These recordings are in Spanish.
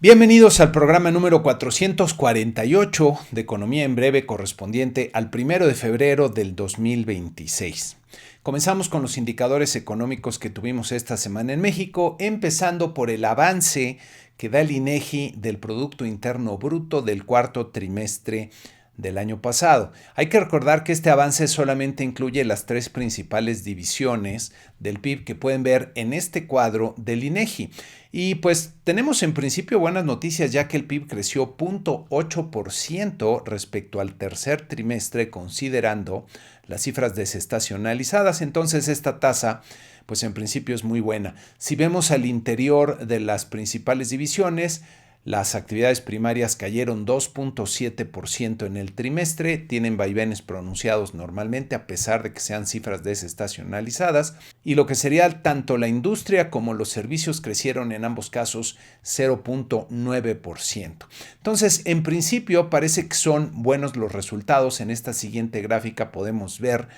Bienvenidos al programa número 448 de Economía en Breve, correspondiente al 1 de febrero del 2026. Comenzamos con los indicadores económicos que tuvimos esta semana en México, empezando por el avance que da el INEGI del Producto Interno Bruto del cuarto trimestre del año pasado. Hay que recordar que este avance solamente incluye las tres principales divisiones del PIB que pueden ver en este cuadro del INEGI. Y pues tenemos en principio buenas noticias, ya que el PIB creció 0.8% respecto al tercer trimestre, considerando las cifras desestacionalizadas. Entonces esta tasa pues en principio es muy buena. Si vemos al interior de las principales divisiones, las actividades primarias cayeron 2.7% en el trimestre, tienen vaivenes pronunciados normalmente a pesar de que sean cifras desestacionalizadas, y lo que sería tanto la industria como los servicios crecieron en ambos casos 0.9%. Entonces, en principio parece que son buenos los resultados. En esta siguiente gráfica podemos ver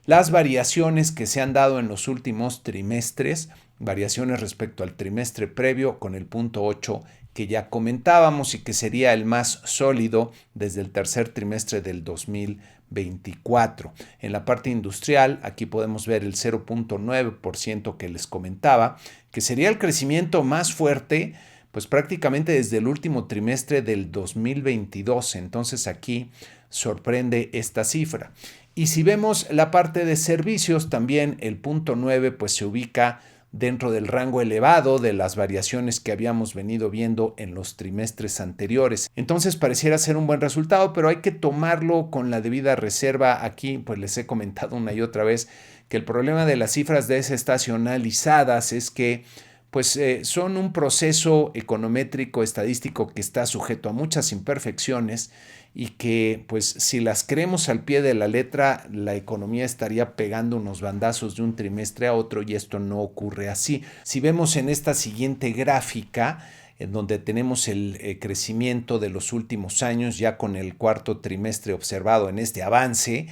las variaciones que se han dado en los últimos trimestres, variaciones respecto al trimestre previo con el punto 8 que ya comentábamos y que sería el más sólido desde el tercer trimestre del 2024. En la parte industrial, aquí podemos ver el 0.9% que les comentaba, que sería el crecimiento más fuerte, pues prácticamente desde el último trimestre del 2022. Entonces aquí sorprende esta cifra. Y si vemos la parte de servicios, también el punto 9 pues se ubica dentro del rango elevado de las variaciones que habíamos venido viendo en los trimestres anteriores. Entonces pareciera ser un buen resultado, pero hay que tomarlo con la debida reserva. Aquí pues les he comentado una y otra vez que el problema de las cifras desestacionalizadas es que pues son un proceso econométrico estadístico que está sujeto a muchas imperfecciones y que pues si las creemos al pie de la letra, la economía estaría pegando unos bandazos de un trimestre a otro, y esto no ocurre así. Si vemos en esta siguiente gráfica, en donde tenemos el crecimiento de los últimos años ya con el cuarto trimestre observado en este avance,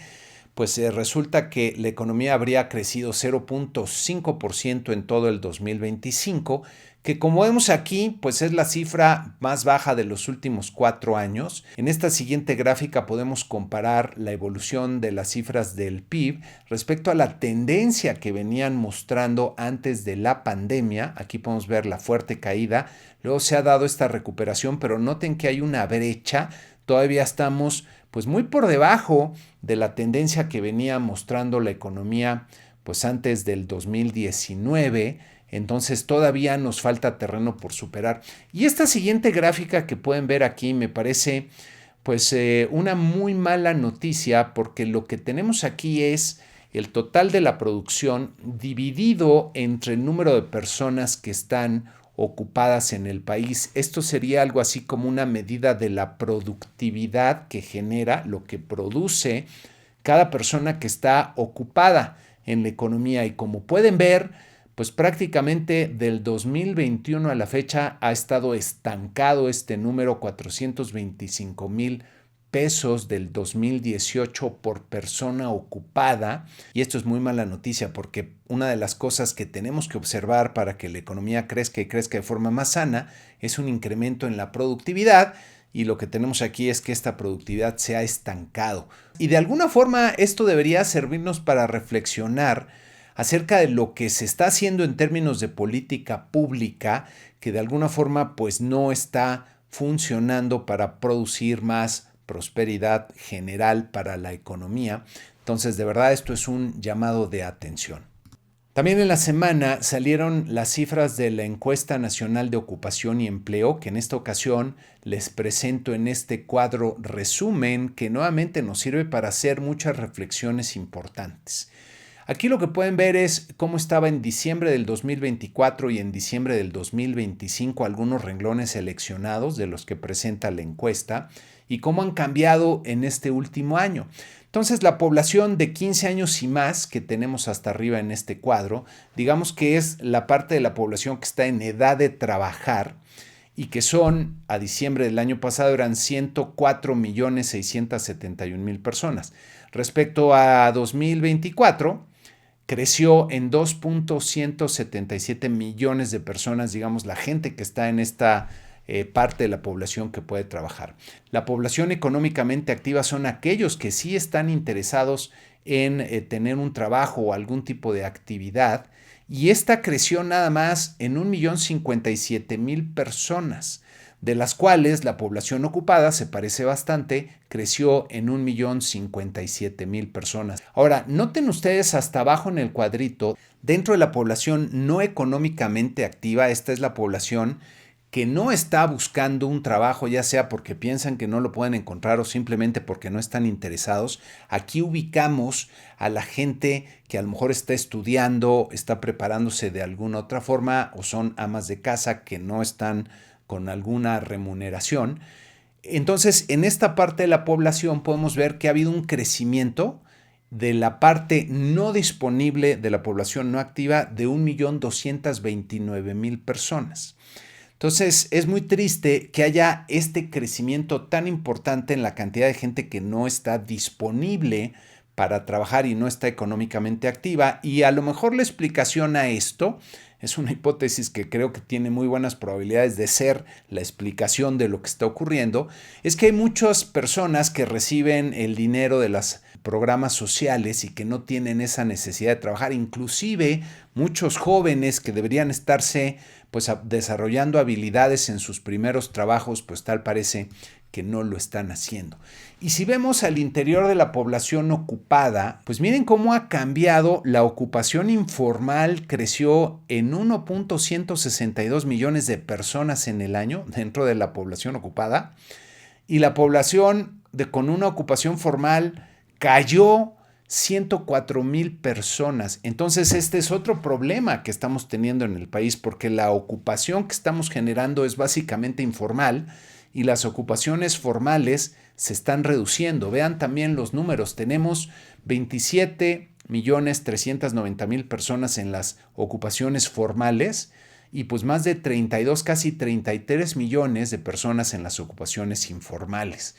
pues resulta que la economía habría crecido 0.5% en todo el 2025, que como vemos aquí, pues es la cifra más baja de los últimos 4 años. En esta siguiente gráfica podemos comparar la evolución de las cifras del PIB respecto a la tendencia que venían mostrando antes de la pandemia. Aquí podemos ver la fuerte caída, luego se ha dado esta recuperación, pero noten que hay una brecha. Todavía estamos pues muy por debajo de la tendencia que venía mostrando la economía pues antes del 2019, entonces todavía nos falta terreno por superar. Y esta siguiente gráfica que pueden ver aquí me parece pues una muy mala noticia, porque lo que tenemos aquí es el total de la producción dividido entre el número de personas que están ocupadas en el país. Esto sería algo así como una medida de la productividad que genera, lo que produce cada persona que está ocupada en la economía. Y como pueden ver, pues prácticamente del 2021 a la fecha ha estado estancado este número, 425,000 pesos del 2018 por persona ocupada. Y esto es muy mala noticia, porque una de las cosas que tenemos que observar para que la economía crezca y crezca de forma más sana es un incremento en la productividad, y lo que tenemos aquí es que esta productividad se ha estancado. Y de alguna forma esto debería servirnos para reflexionar acerca de lo que se está haciendo en términos de política pública, que de alguna forma pues no está funcionando para producir más prosperidad general para la economía. Entonces, de verdad, esto es un llamado de atención. También en la semana salieron las cifras de la Encuesta Nacional de Ocupación y Empleo, que en esta ocasión les presento en este cuadro resumen, que nuevamente nos sirve para hacer muchas reflexiones importantes. Aquí lo que pueden ver es cómo estaba en diciembre del 2024 y en diciembre del 2025 algunos renglones seleccionados de los que presenta la encuesta, y cómo han cambiado en este último año. Entonces, la población de 15 años y más que tenemos hasta arriba en este cuadro, digamos que es la parte de la población que está en edad de trabajar, y que son, a diciembre del año pasado, eran 104,671,000 personas. Respecto a 2024, creció en 2,177 millones de personas, digamos, la gente que está en esta parte de la población que puede trabajar. La población económicamente activa son aquellos que sí están interesados en tener un trabajo o algún tipo de actividad, y esta creció nada más en 1,057,000 personas, de las cuales la población ocupada, se parece bastante, creció en 1,057,000 personas. Ahora, noten ustedes hasta abajo en el cuadrito, dentro de la población no económicamente activa, esta es la población que no está buscando un trabajo, ya sea porque piensan que no lo pueden encontrar o simplemente porque no están interesados. Aquí ubicamos a la gente que a lo mejor está estudiando, está preparándose de alguna otra forma, o son amas de casa que no están con alguna remuneración. Entonces, en esta parte de la población podemos ver que ha habido un crecimiento de la parte no disponible de la población no activa de 1,229,000 personas. Entonces, es muy triste que haya este crecimiento tan importante en la cantidad de gente que no está disponible para trabajar y no está económicamente activa. Y a lo mejor la explicación a esto es una hipótesis que creo que tiene muy buenas probabilidades de ser la explicación de lo que está ocurriendo. Es que hay muchas personas que reciben el dinero de los programas sociales y que no tienen esa necesidad de trabajar. Inclusive muchos jóvenes que deberían estarse desarrollando habilidades en sus primeros trabajos, pues tal parece que no lo están haciendo. Y si vemos al interior de la población ocupada, pues miren cómo ha cambiado. La ocupación informal creció en 1,162 millones de personas en el año dentro de la población ocupada, y la población con una ocupación formal cayó 104,000 personas. Entonces, este es otro problema que estamos teniendo en el país, porque la ocupación que estamos generando es básicamente informal y las ocupaciones formales se están reduciendo. Vean también los números. Tenemos 27,390,000 personas en las ocupaciones formales y pues más de 32, casi 33 millones de personas en las ocupaciones informales.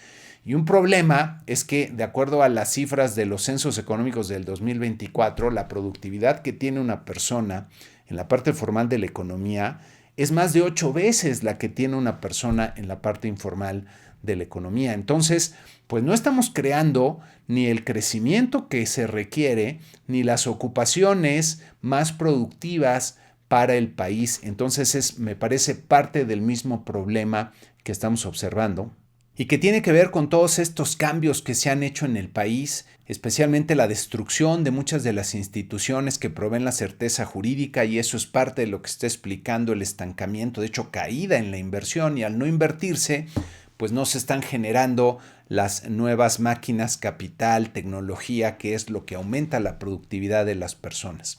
Y un problema es que, de acuerdo a las cifras de los censos económicos del 2024, la productividad que tiene una persona en la parte formal de la economía es más de 8 veces la que tiene una persona en la parte informal de la economía. Entonces, pues no estamos creando ni el crecimiento que se requiere, ni las ocupaciones más productivas para el país. Entonces, me parece parte del mismo problema que estamos observando, y que tiene que ver con todos estos cambios que se han hecho en el país, especialmente la destrucción de muchas de las instituciones que proveen la certeza jurídica, y eso es parte de lo que está explicando el estancamiento, de hecho caída en la inversión, y al no invertirse, pues no se están generando las nuevas máquinas, capital, tecnología, que es lo que aumenta la productividad de las personas.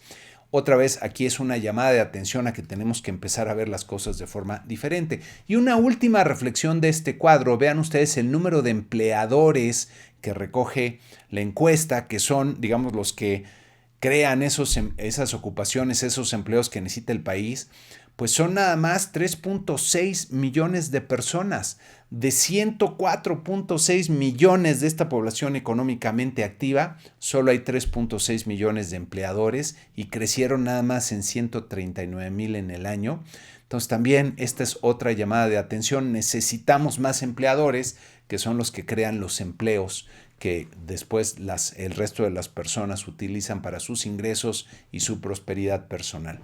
Otra vez, aquí es una llamada de atención a que tenemos que empezar a ver las cosas de forma diferente. Y una última reflexión de este cuadro. Vean ustedes el número de empleadores que recoge la encuesta, que son, digamos, los que crean esas ocupaciones, esos empleos que necesita el país. Pues son nada más 3,6 millones de personas. De 104,6 millones de esta población económicamente activa, solo hay 3,6 millones de empleadores y crecieron nada más en 139,000 en el año. Entonces también esta es otra llamada de atención. Necesitamos más empleadores, que son los que crean los empleos que después el resto de las personas utilizan para sus ingresos y su prosperidad personal.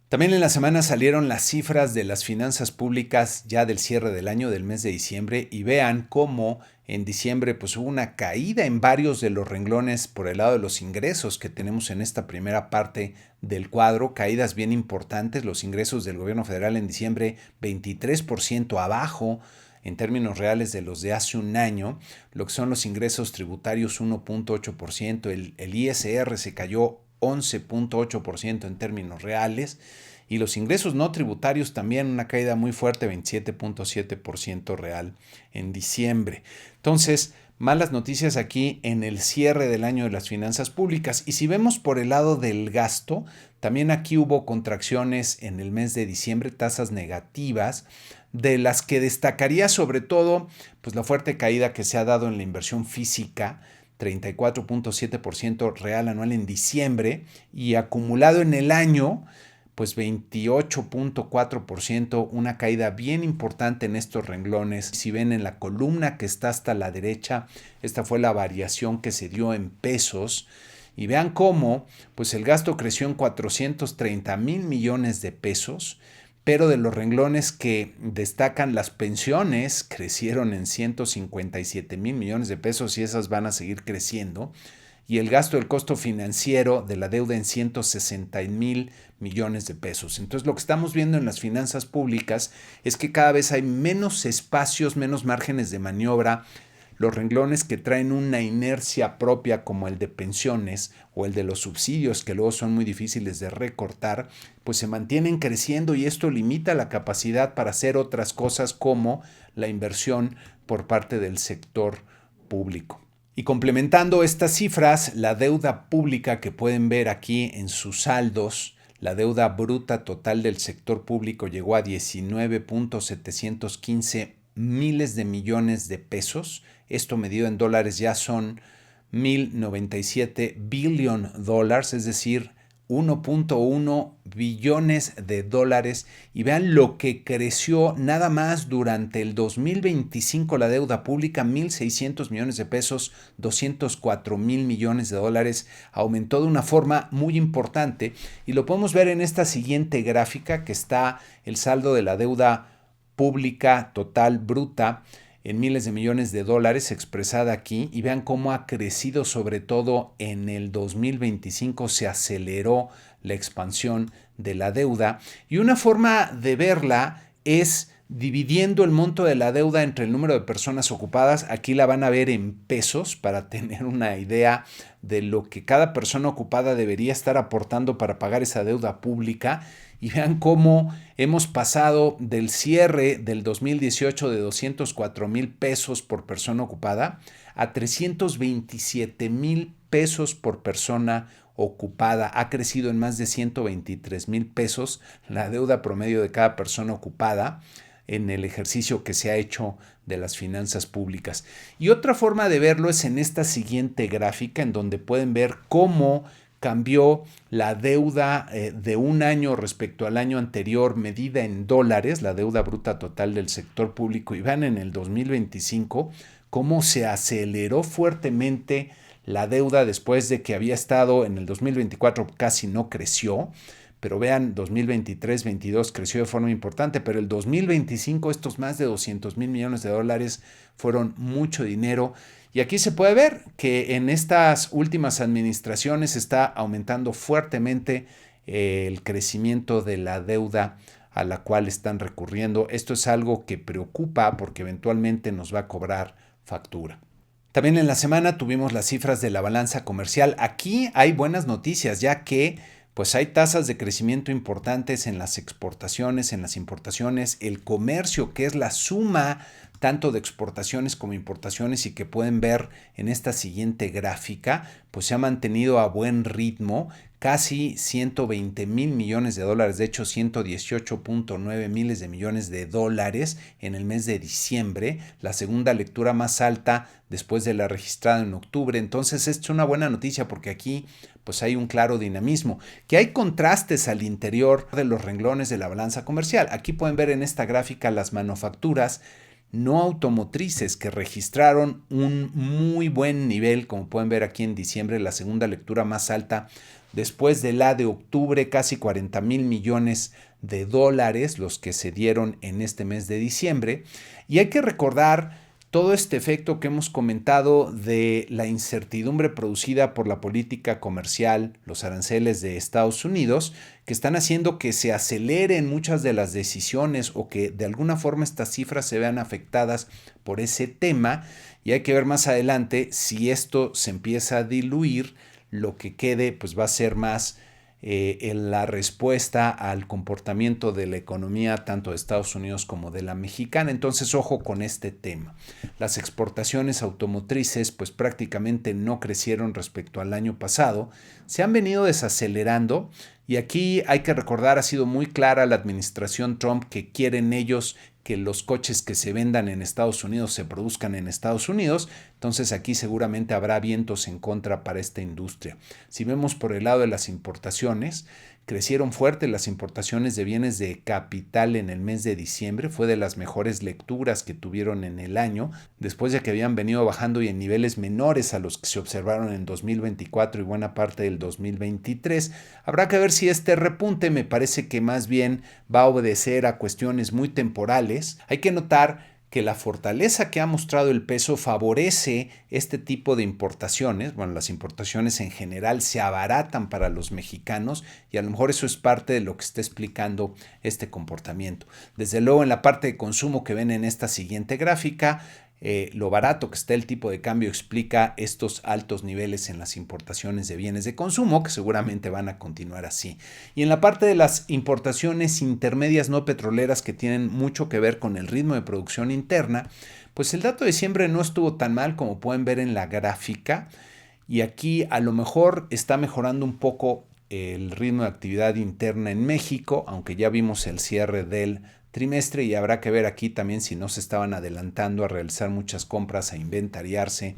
También en la semana salieron las cifras de las finanzas públicas ya del cierre del año, del mes de diciembre, y vean cómo en diciembre pues hubo una caída en varios de los renglones por el lado de los ingresos que tenemos en esta primera parte del cuadro, caídas bien importantes. Los ingresos del gobierno federal en diciembre 23% abajo en términos reales de los de hace un año, lo que son los ingresos tributarios 1,8%, el ISR se cayó 11,8% en términos reales, y los ingresos no tributarios también una caída muy fuerte, 27,7% real en diciembre. Entonces, malas noticias aquí en el cierre del año de las finanzas públicas. Y si vemos por el lado del gasto, también aquí hubo contracciones en el mes de diciembre, tasas negativas, de las que destacaría sobre todo pues la fuerte caída que se ha dado en la inversión física, 34,7% real anual en diciembre, y acumulado en el año pues 28.4%, una caída bien importante en estos renglones. Si ven en la columna que está hasta la derecha, esta fue la variación que se dio en pesos. Y vean cómo pues el gasto creció en 430 mil millones de pesos, pero de los renglones que destacan, las pensiones crecieron en 157 mil millones de pesos y esas van a seguir creciendo. Y el gasto del costo financiero de la deuda en 160 mil millones de pesos. Entonces lo que estamos viendo en las finanzas públicas es que cada vez hay menos espacios, menos márgenes de maniobra. Los renglones que traen una inercia propia como el de pensiones o el de los subsidios, que luego son muy difíciles de recortar, pues se mantienen creciendo y esto limita la capacidad para hacer otras cosas como la inversión por parte del sector público. Y complementando estas cifras, la deuda pública que pueden ver aquí en sus saldos, la deuda bruta total del sector público llegó a 19.715 miles de millones de pesos. Esto medido en dólares ya son 1.097 billion dólares, es decir, 1.1 billones de dólares. Y vean lo que creció nada más durante el 2025 la deuda pública, 1.600 millones de pesos, 204 mil millones de dólares. Aumentó de una forma muy importante y lo podemos ver en esta siguiente gráfica que está el saldo de la deuda pública total bruta en miles de millones de dólares expresada aquí y vean cómo ha crecido, sobre todo en el 2025 se aceleró la expansión de la deuda y una forma de verla es dividiendo el monto de la deuda entre el número de personas ocupadas. Aquí la van a ver en pesos para tener una idea de lo que cada persona ocupada debería estar aportando para pagar esa deuda pública. Y vean cómo hemos pasado del cierre del 2018 de 204 mil pesos por persona ocupada a 327 mil pesos por persona ocupada. Ha crecido en más de 123 mil pesos la deuda promedio de cada persona ocupada en el ejercicio que se ha hecho de las finanzas públicas. Y otra forma de verlo es en esta siguiente gráfica, en donde pueden ver cómo cambió la deuda de un año respecto al año anterior medida en dólares, la deuda bruta total del sector público. Y vean en el 2025 cómo se aceleró fuertemente la deuda después de que había estado en el 2024 casi no creció. Pero vean, 2023-22 creció de forma importante, pero el 2025 estos más de 200 mil millones de dólares fueron mucho dinero. Y aquí se puede ver que en estas últimas administraciones está aumentando fuertemente el crecimiento de la deuda a la cual están recurriendo. Esto es algo que preocupa porque eventualmente nos va a cobrar factura. También en la semana tuvimos las cifras de la balanza comercial. Aquí hay buenas noticias, ya que pues hay tasas de crecimiento importantes en las exportaciones, en las importaciones, el comercio, que es la suma tanto de exportaciones como importaciones y que pueden ver en esta siguiente gráfica, pues se ha mantenido a buen ritmo, casi 120 mil millones de dólares, de hecho 118.9 miles de millones de dólares en el mes de diciembre, la segunda lectura más alta después de la registrada en octubre. Entonces esto es una buena noticia porque aquí pues hay un claro dinamismo, que hay contrastes al interior de los renglones de la balanza comercial. Aquí pueden ver en esta gráfica las manufacturas no automotrices que registraron un muy buen nivel, como pueden ver aquí en diciembre, la segunda lectura más alta después de la de octubre, casi 40 mil millones de dólares los que se dieron en este mes de diciembre. Y hay que recordar todo este efecto que hemos comentado de la incertidumbre producida por la política comercial, los aranceles de Estados Unidos, que están haciendo que se aceleren muchas de las decisiones o que de alguna forma estas cifras se vean afectadas por ese tema. Y hay que ver más adelante si esto se empieza a diluir, lo que quede pues va a ser más en la respuesta al comportamiento de la economía tanto de Estados Unidos como de la mexicana. Entonces, ojo con este tema. Las exportaciones automotrices pues prácticamente no crecieron respecto al año pasado, se han venido desacelerando y aquí hay que recordar, ha sido muy clara la administración Trump que quieren ellos que los coches que se vendan en Estados Unidos se produzcan en Estados Unidos. Entonces aquí seguramente habrá vientos en contra para esta industria. Si vemos por el lado de las importaciones, crecieron fuerte las importaciones de bienes de capital en el mes de diciembre. Fue de las mejores lecturas que tuvieron en el año, después de que habían venido bajando y en niveles menores a los que se observaron en 2024 y buena parte del 2023. Habrá que ver si este repunte, me parece que más bien va a obedecer a cuestiones muy temporales. Hay que notar que la fortaleza que ha mostrado el peso favorece este tipo de importaciones. Bueno, las importaciones en general se abaratan para los mexicanos y a lo mejor eso es parte de lo que está explicando este comportamiento. Desde luego, en la parte de consumo que ven en esta siguiente gráfica, lo barato que está el tipo de cambio explica estos altos niveles en las importaciones de bienes de consumo, que seguramente van a continuar así. Y en la parte de las importaciones intermedias no petroleras, que tienen mucho que ver con el ritmo de producción interna, pues el dato de diciembre no estuvo tan mal como pueden ver en la gráfica, y aquí a lo mejor está mejorando un poco el ritmo de actividad interna en México, aunque ya vimos el cierre del trimestre y habrá que ver aquí también si no se estaban adelantando a realizar muchas compras, a inventariarse,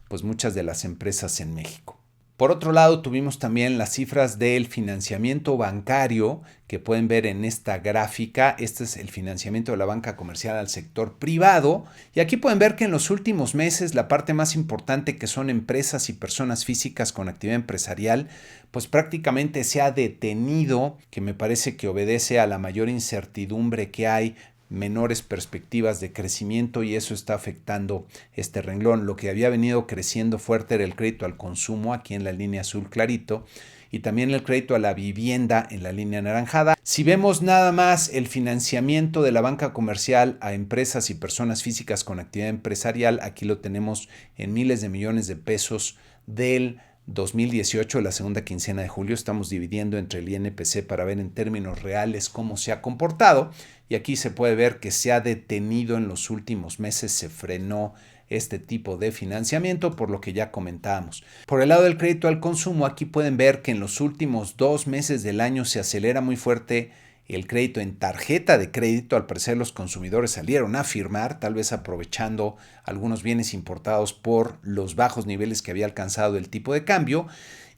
pues muchas de las empresas en México. Por otro lado, tuvimos también las cifras del financiamiento bancario que pueden ver en esta gráfica. Este es el financiamiento de la banca comercial al sector privado. Y aquí pueden ver que en los últimos meses la parte más importante, que son empresas y personas físicas con actividad empresarial, pues prácticamente se ha detenido, que me parece que obedece a la mayor incertidumbre que hay, menores perspectivas de crecimiento, y eso está afectando este renglón. Lo que había venido creciendo fuerte era el crédito al consumo aquí en la línea azul clarito y también el crédito a la vivienda en la línea anaranjada. Si vemos nada más el financiamiento de la banca comercial a empresas y personas físicas con actividad empresarial, aquí lo tenemos en miles de millones de pesos del 2018, la segunda quincena de julio. Estamos dividiendo entre el INPC para ver en términos reales cómo se ha comportado, y aquí se puede ver que se ha detenido en los últimos meses, se frenó este tipo de financiamiento, por lo que ya comentábamos. Por el lado del crédito al consumo, aquí pueden ver que en los últimos 2 meses del año se acelera muy fuerte el crédito en tarjeta de crédito. Al parecer los consumidores salieron a firmar, tal vez aprovechando algunos bienes importados por los bajos niveles que había alcanzado el tipo de cambio.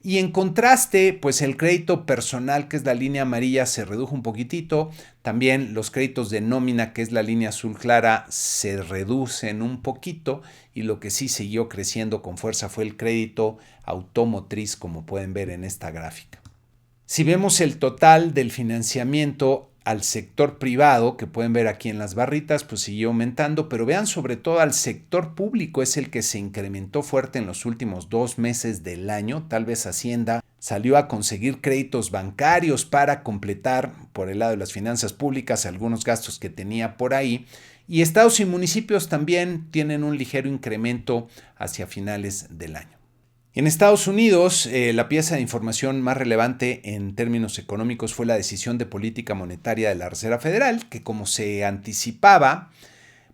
Y en contraste, pues el crédito personal, que es la línea amarilla, se redujo un poquitito. También los créditos de nómina, que es la línea azul clara, se reducen un poquito. Y lo que sí siguió creciendo con fuerza fue el crédito automotriz, como pueden ver en esta gráfica. Si vemos el total del financiamiento al sector privado, que pueden ver aquí en las barritas, pues siguió aumentando, pero vean sobre todo al sector público, es el que se incrementó fuerte en los últimos 2 meses del año. Tal vez Hacienda salió a conseguir créditos bancarios para completar por el lado de las finanzas públicas algunos gastos que tenía por ahí. Y estados y municipios también tienen un ligero incremento hacia finales del año. En Estados Unidos, la pieza de información más relevante en términos económicos fue la decisión de política monetaria de la Reserva Federal, que, como se anticipaba,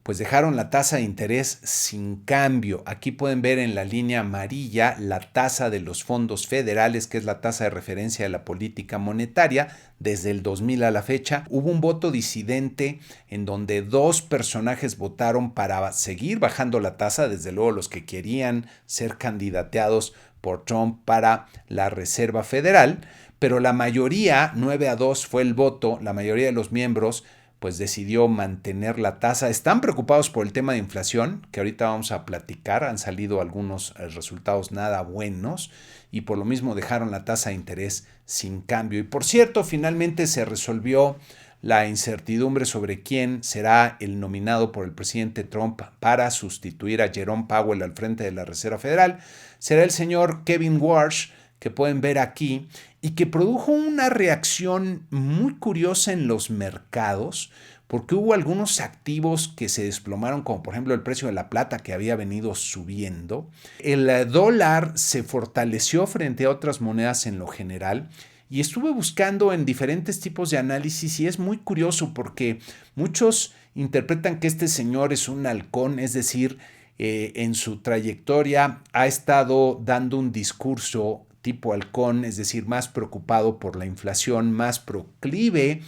pues dejaron la tasa de interés sin cambio. Aquí pueden ver en la línea amarilla la tasa de los fondos federales, que es la tasa de referencia de la política monetaria desde el 2000 a la fecha. Hubo un voto disidente en donde 2 personajes votaron para seguir bajando la tasa, desde luego los que querían ser candidateados por Trump para la Reserva Federal, pero la mayoría, 9-2 fue el voto, la mayoría de los miembros pues decidió mantener la tasa. Están preocupados por el tema de inflación, que ahorita vamos a platicar. Han salido algunos resultados nada buenos y por lo mismo dejaron la tasa de interés sin cambio. Y por cierto, finalmente se resolvió la incertidumbre sobre quién será el nominado por el presidente Trump para sustituir a Jerome Powell al frente de la Reserva Federal. Será el señor Kevin Warsh, que pueden ver aquí, y que produjo una reacción muy curiosa en los mercados, porque hubo algunos activos que se desplomaron, como por ejemplo el precio de la plata, que había venido subiendo. El dólar se fortaleció frente a otras monedas en lo general, y estuve buscando en diferentes tipos de análisis, y es muy curioso porque muchos interpretan que este señor es un halcón, es decir, en su trayectoria ha estado dando un discurso tipo halcón, es decir, más preocupado por la inflación, más proclive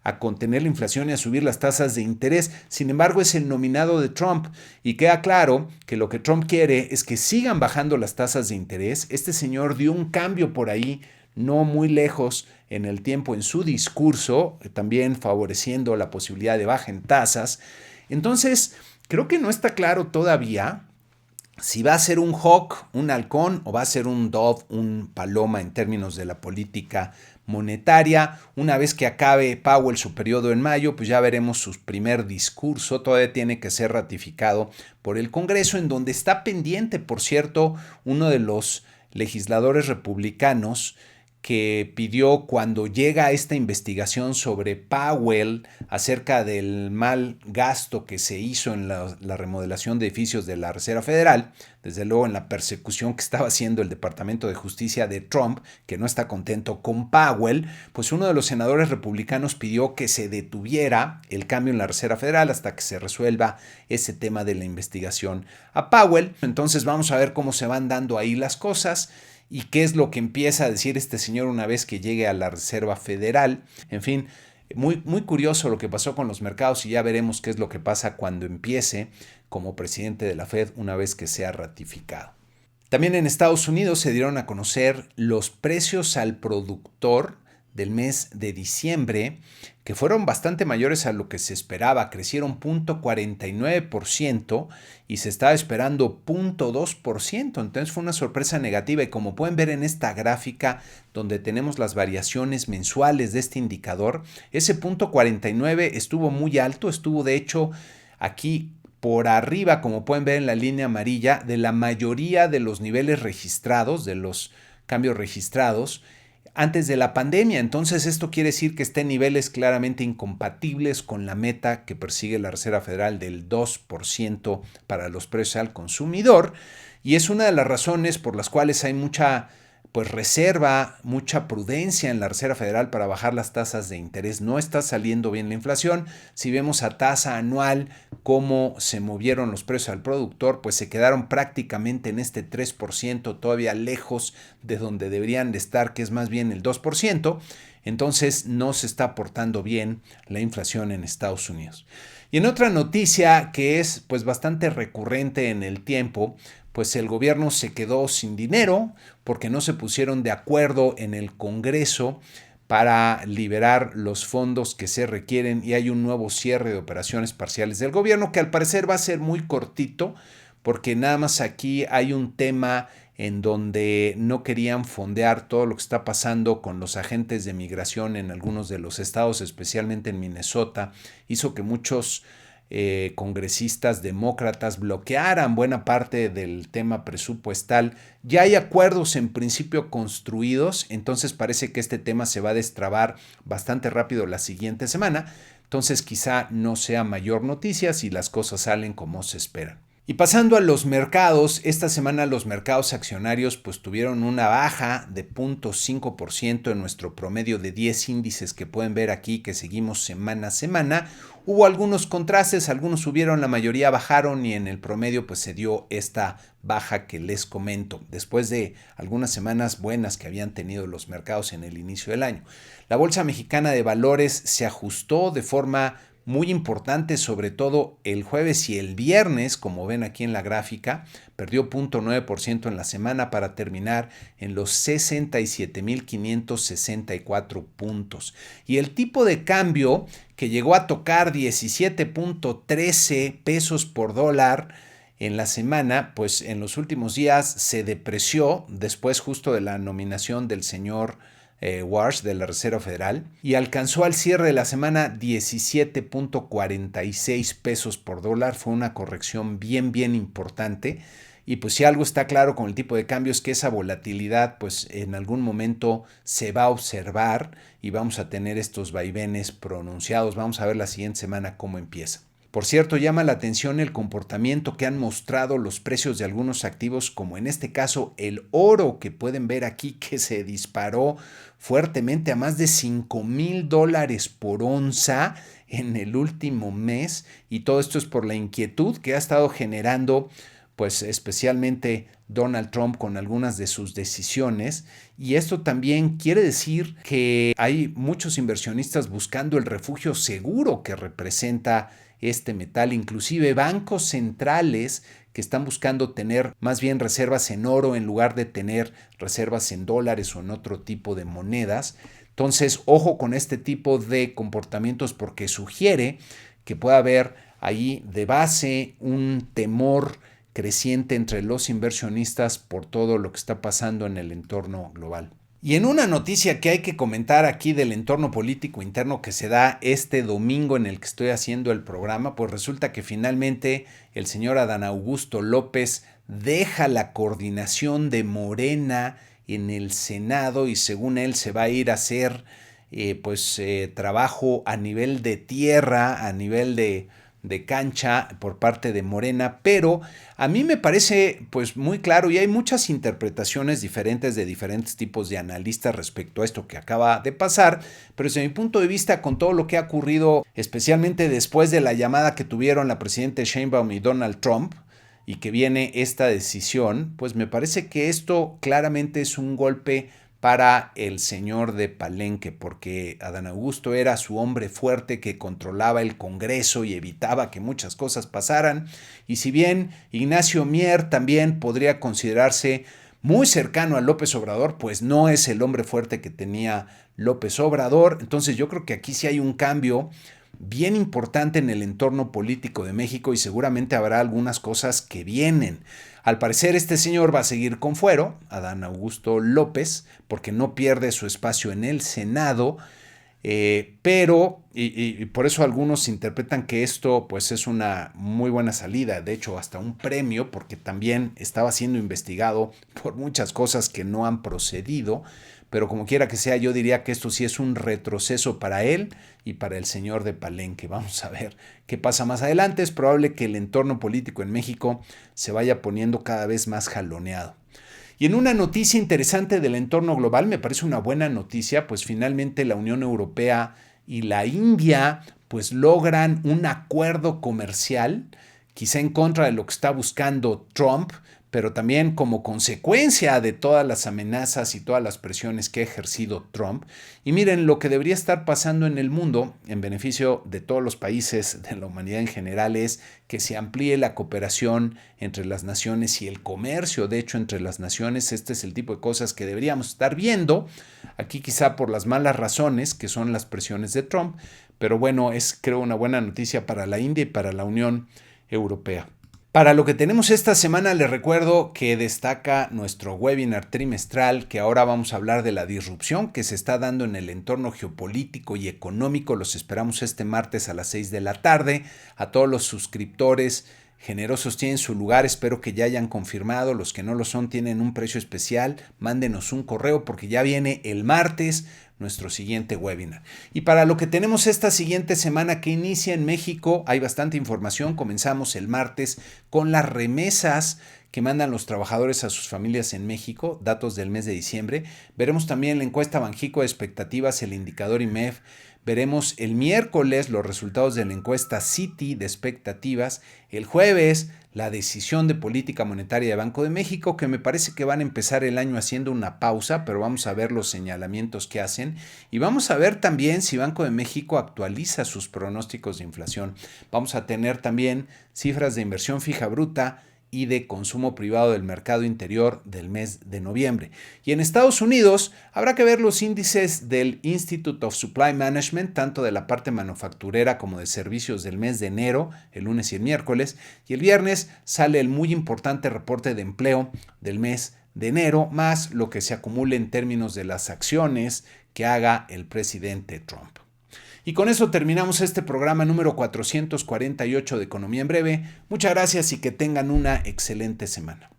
a contener la inflación y a subir las tasas de interés. Sin embargo, es el nominado de Trump y queda claro que lo que Trump quiere es que sigan bajando las tasas de interés. Este señor dio un cambio por ahí no muy lejos en el tiempo en su discurso, también favoreciendo la posibilidad de baja en tasas. Entonces, creo que no está claro todavía si va a ser un hawk, un halcón, o va a ser un dove, un paloma en términos de la política monetaria. Una vez que acabe Powell su periodo en mayo, pues ya veremos su primer discurso. Todavía tiene que ser ratificado por el Congreso, en donde está pendiente, por cierto, uno de los legisladores republicanos que pidió cuando llega esta investigación sobre Powell acerca del mal gasto que se hizo en la remodelación de edificios de la Reserva Federal, desde luego en la persecución que estaba haciendo el Departamento de Justicia de Trump, que no está contento con Powell, pues uno de los senadores republicanos pidió que se detuviera el cambio en la Reserva Federal hasta que se resuelva ese tema de la investigación a Powell. Entonces vamos a ver cómo se van dando ahí las cosas y qué es lo que empieza a decir este señor una vez que llegue a la Reserva Federal. En fin, muy curioso lo que pasó con los mercados y ya veremos qué es lo que pasa cuando empiece como presidente de la Fed una vez que sea ratificado. También en Estados Unidos se dieron a conocer los precios al productor del mes de diciembre, que fueron bastante mayores a lo que se esperaba, crecieron 0.49% y se estaba esperando 0.2%, entonces fue una sorpresa negativa y como pueden ver en esta gráfica donde tenemos las variaciones mensuales de este indicador, ese 0.49 estuvo muy alto, estuvo de hecho aquí por arriba, como pueden ver en la línea amarilla, de la mayoría de los niveles registrados, de los cambios registrados antes de la pandemia. Entonces esto quiere decir que está en niveles claramente incompatibles con la meta que persigue la Reserva Federal del 2% para los precios al consumidor, y es una de las razones por las cuales hay mucha reserva, mucha prudencia en la Reserva Federal para bajar las tasas de interés. No está saliendo bien la inflación. Si vemos a tasa anual cómo se movieron los precios al productor, pues se quedaron prácticamente en este 3%, todavía lejos de donde deberían de estar, que es más bien el 2%. Entonces no se está portando bien la inflación en Estados Unidos. Y en otra noticia que es pues bastante recurrente en el tiempo, pues el gobierno se quedó sin dinero porque no se pusieron de acuerdo en el Congreso para liberar los fondos que se requieren y hay un nuevo cierre de operaciones parciales del gobierno que al parecer va a ser muy cortito porque nada más aquí hay un tema en donde no querían fondear todo lo que está pasando con los agentes de migración en algunos de los estados, especialmente en Minnesota, hizo que muchos congresistas demócratas bloquearan buena parte del tema presupuestal. Ya hay acuerdos en principio construidos, entonces parece que este tema se va a destrabar bastante rápido la siguiente semana, entonces quizá no sea mayor noticia si las cosas salen como se esperan. Y pasando a los mercados, esta semana los mercados accionarios pues tuvieron una baja de 0.5% en nuestro promedio de 10 índices que pueden ver aquí que seguimos semana a semana. Hubo algunos contrastes, algunos subieron, la mayoría bajaron y en el promedio pues se dio esta baja que les comento después de algunas semanas buenas que habían tenido los mercados en el inicio del año. La Bolsa Mexicana de Valores se ajustó de forma muy importante, sobre todo el jueves y el viernes, como ven aquí en la gráfica, perdió 0.9% en la semana para terminar en los 67.564 puntos. Y el tipo de cambio que llegó a tocar 17.13 pesos por dólar en la semana, pues en los últimos días se depreció después justo de la nominación del señor Warsh de la Reserva Federal y alcanzó al cierre de la semana 17.46 pesos por dólar. Fue una corrección bien importante y pues si algo está claro con el tipo de cambio es que esa volatilidad pues en algún momento se va a observar y vamos a tener estos vaivenes pronunciados. Vamos a ver la siguiente semana cómo empieza. Por cierto, llama la atención el comportamiento que han mostrado los precios de algunos activos, como en este caso el oro, que pueden ver aquí que se disparó fuertemente a más de $5,000 por onza en el último mes, y todo esto es por la inquietud que ha estado generando pues especialmente Donald Trump con algunas de sus decisiones, y esto también quiere decir que hay muchos inversionistas buscando el refugio seguro que representa este metal, inclusive bancos centrales que están buscando tener más bien reservas en oro en lugar de tener reservas en dólares o en otro tipo de monedas. Entonces, ojo con este tipo de comportamientos porque sugiere que puede haber ahí de base un temor creciente entre los inversionistas por todo lo que está pasando en el entorno global. Y en una noticia que hay que comentar aquí del entorno político interno que se da este domingo en el que estoy haciendo el programa, pues resulta que finalmente el señor Adán Augusto López deja la coordinación de Morena en el Senado y según él se va a ir a hacer trabajo a nivel de tierra, a nivel de cancha por parte de Morena, pero a mí me parece pues muy claro y hay muchas interpretaciones diferentes de diferentes tipos de analistas respecto a esto que acaba de pasar, pero desde mi punto de vista con todo lo que ha ocurrido, especialmente después de la llamada que tuvieron la presidenta Sheinbaum y Donald Trump, y que viene esta decisión, pues me parece que esto claramente es un golpe para el señor de Palenque, porque Adán Augusto era su hombre fuerte que controlaba el Congreso y evitaba que muchas cosas pasaran, y si bien Ignacio Mier también podría considerarse muy cercano a López Obrador, pues no es el hombre fuerte que tenía López Obrador. Entonces yo creo que aquí sí hay un cambio bien importante en el entorno político de México y seguramente habrá algunas cosas que vienen. Al parecer este señor va a seguir con fuero, Adán Augusto López, porque no pierde su espacio en el Senado, pero por eso algunos interpretan que esto pues es una muy buena salida, de hecho hasta un premio, porque también estaba siendo investigado por muchas cosas que no han procedido, pero como quiera que sea, yo diría que esto sí es un retroceso para él y para el señor de Palenque. Vamos a ver qué pasa más adelante. Es probable que el entorno político en México se vaya poniendo cada vez más jaloneado. Y en una noticia interesante del entorno global, me parece una buena noticia, pues finalmente la Unión Europea y la India pues logran un acuerdo comercial, quizá en contra de lo que está buscando Trump, pero también como consecuencia de todas las amenazas y todas las presiones que ha ejercido Trump. Y miren, lo que debería estar pasando en el mundo, en beneficio de todos los países, de la humanidad en general, es que se amplíe la cooperación entre las naciones y el comercio, de hecho, entre las naciones. Este es el tipo de cosas que deberíamos estar viendo, aquí quizá por las malas razones, que son las presiones de Trump, pero bueno, es creo una buena noticia para la India y para la Unión Europea. Para lo que tenemos esta semana, les recuerdo que destaca nuestro webinar trimestral, que ahora vamos a hablar de la disrupción que se está dando en el entorno geopolítico y económico. Los esperamos este martes a las 6 de la tarde. A todos los suscriptores generosos tienen su lugar, espero que ya hayan confirmado. Los que no lo son tienen un precio especial. Mándenos un correo porque ya viene el martes nuestro siguiente webinar. Y para lo que tenemos esta siguiente semana que inicia en México, hay bastante información. Comenzamos el martes con las remesas que mandan los trabajadores a sus familias en México, datos del mes de diciembre. Veremos también la encuesta Banjico de expectativas, el indicador IMEF. Veremos el miércoles los resultados de la encuesta Citi de expectativas. El jueves la decisión de política monetaria de Banco de México, que me parece que van a empezar el año haciendo una pausa, pero vamos a ver los señalamientos que hacen y vamos a ver también si Banco de México actualiza sus pronósticos de inflación. Vamos a tener también cifras de inversión fija bruta y de consumo privado del mercado interior del mes de noviembre. Y en Estados Unidos habrá que ver los índices del Institute of Supply Management, tanto de la parte manufacturera como de servicios del mes de enero, el lunes y el miércoles. Y el viernes sale el muy importante reporte de empleo del mes de enero, más lo que se acumule en términos de las acciones que haga el presidente Trump. Y con eso terminamos este programa número 448 de Economía en Breve. Muchas gracias y que tengan una excelente semana.